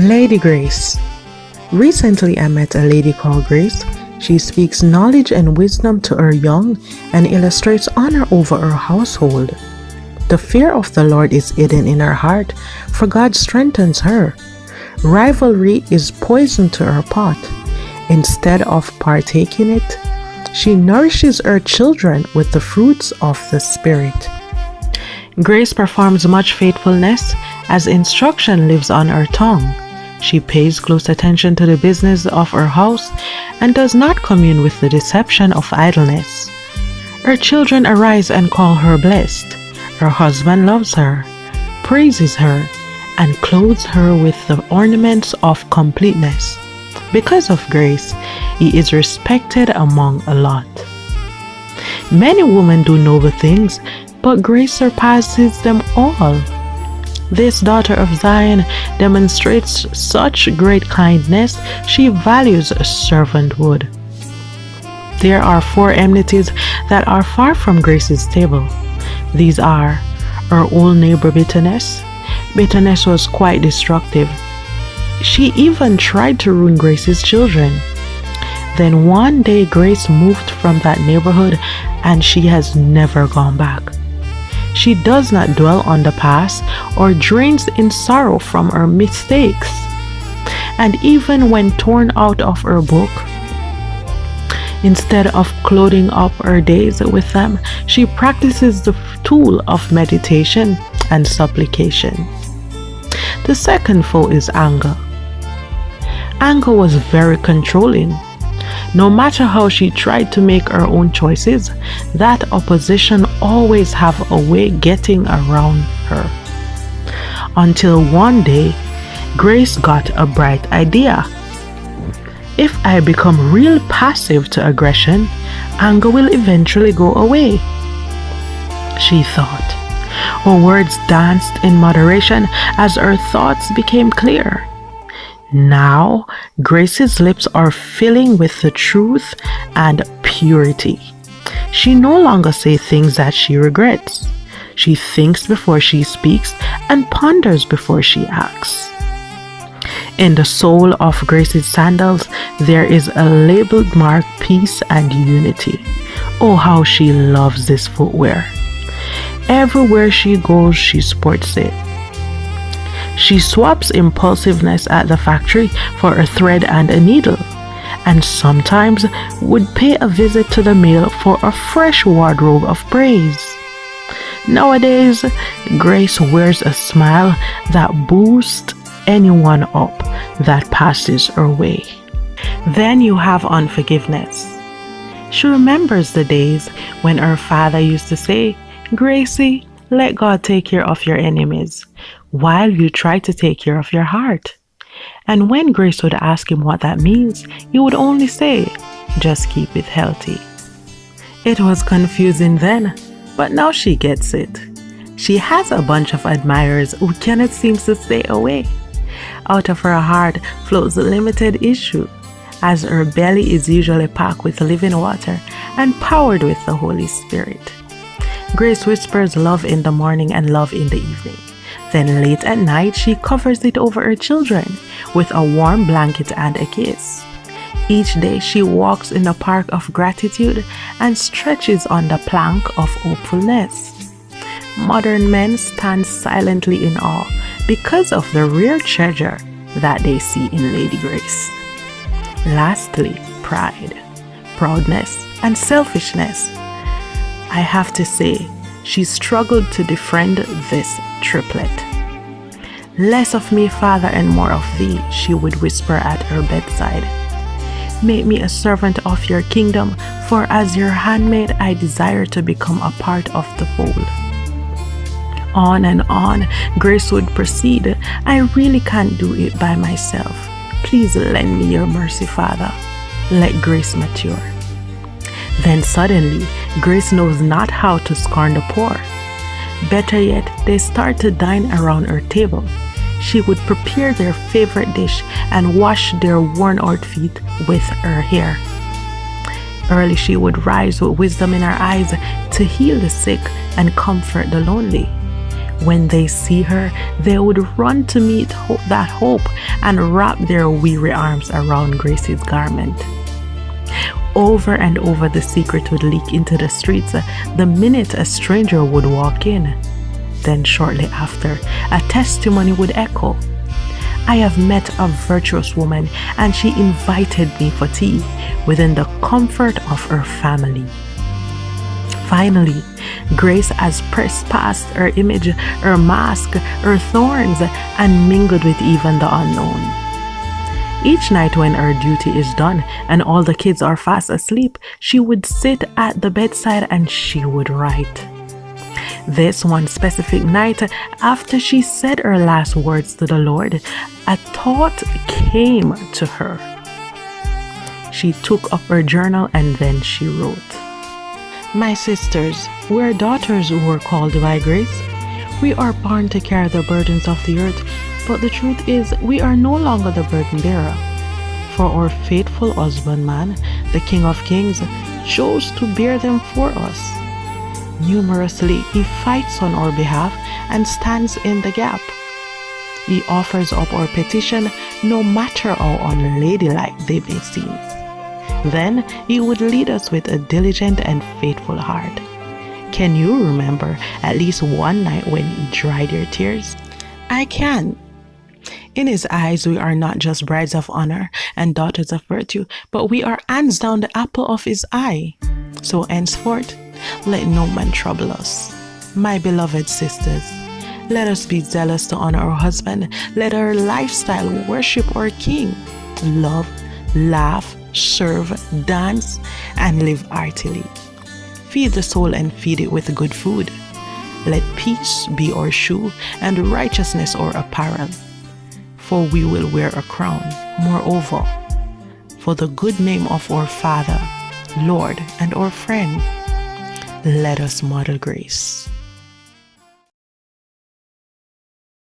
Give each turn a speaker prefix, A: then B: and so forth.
A: Lady Grace. Recently I met a lady called Grace. She speaks knowledge and wisdom to her young and illustrates honor over her household. The fear of the Lord is hidden in her heart, for God strengthens her. Rivalry is poison to her pot. Instead of partaking it, she nourishes her children with the fruits of the Spirit. Grace performs much faithfulness as instruction lives on her tongue. She pays close attention to the business of her house and does not commune with the deception of idleness. Her children arise and call her blessed. Her husband loves her, praises her, and clothes her with the ornaments of completeness. Because of Grace, he is respected among a lot. Many women do noble things, but Grace surpasses them all. This daughter of Zion demonstrates such great kindness, she values servanthood. There are 4 enmities that are far from Grace's table. These are her old neighbor bitterness. Bitterness was quite destructive. She even tried to ruin Grace's children. Then one day Grace moved from that neighborhood and she has never gone back. She does not dwell on the past or drains in sorrow from her mistakes. And even when torn out of her book, instead of clothing up her days with them, she practices the tool of meditation and supplication. The second foe is anger. Anger was very controlling. No matter how she tried to make her own choices, that opposition always have a way getting around her. Until one day, Grace got a bright idea. If I become real passive to aggression, anger will eventually go away, she thought. Her words danced in moderation as her thoughts became clear. Now, Grace's lips are filling with the truth and purity. She no longer says things that she regrets. She thinks before she speaks and ponders before she acts. In the sole of Grace's sandals, there is a labeled mark, peace and unity. Oh, how she loves this footwear. Everywhere she goes, she sports it. She swaps impulsiveness at the factory for a thread and a needle, and sometimes would pay a visit to the mill for a fresh wardrobe of praise. Nowadays, Grace wears a smile that boosts anyone up that passes her way. Then you have unforgiveness. She remembers the days when her father used to say, "Gracie, let God take care of your enemies, while you try to take care of your heart." And when Grace would ask him what that means, he would only say, "Just keep it healthy." It was confusing then, but now she gets it. She has a bunch of admirers who cannot seem to stay away. Out of her heart flows a limited issue, as her belly is usually packed with living water and powered with the Holy Spirit. Grace whispers love in the morning and love in the evening. Then late at night, she covers it over her children with a warm blanket and a kiss. Each day she walks in the park of gratitude and stretches on the plank of hopefulness. Modern men stand silently in awe because of the rare treasure that they see in Lady Grace. Lastly, pride, proudness, and selfishness. I have to say, she struggled to defend this triplet. "Less of me, Father, and more of thee," she would whisper at her bedside. "Make me a servant of your kingdom, for as your handmaid I desire to become a part of the fold." On and on, Grace would proceed. "I really can't do it by myself. Please lend me your mercy, Father. Let Grace mature." Then suddenly, Grace knows not how to scorn the poor. Better yet, they start to dine around her table. She would prepare their favorite dish and wash their worn-out feet with her hair. Early she would rise with wisdom in her eyes to heal the sick and comfort the lonely. When they see her, they would run to meet that hope and wrap their weary arms around Grace's garment. Over and over, the secret would leak into the streets the minute a stranger would walk in. Then shortly after, a testimony would echo. I have met a virtuous woman, and she invited me for tea within the comfort of her family. Finally, Grace has pressed past her image, her mask, her thorns, and mingled with even the unknown. Each night when her duty is done and all the kids are fast asleep, she would sit at the bedside and she would write. This one specific night, after she said her last words to the Lord, a thought came to her. She took up her journal and then she wrote, My sisters, we are daughters who were called by grace. We are born to carry the burdens of the earth, but the truth is we are no longer the burden bearer. For our faithful husbandman, the King of Kings, chose to bear them for us. Numerously, he fights on our behalf and stands in the gap. He offers up our petition no matter how unladylike they may seem. Then he would lead us with a diligent and faithful heart. Can you remember at least one night when he dried your tears? I can. In his eyes, we are not just brides of honor and daughters of virtue, but we are hands down the apple of his eye. So henceforth, let no man trouble us. My beloved sisters, let us be zealous to honor our husband. Let our lifestyle worship our King. Love, laugh, serve, dance, and live heartily. Feed the soul and feed it with good food. Let peace be our shoe and righteousness our apparel. For we will wear a crown, moreover, for the good name of our Father, Lord, and our friend. Let us model grace.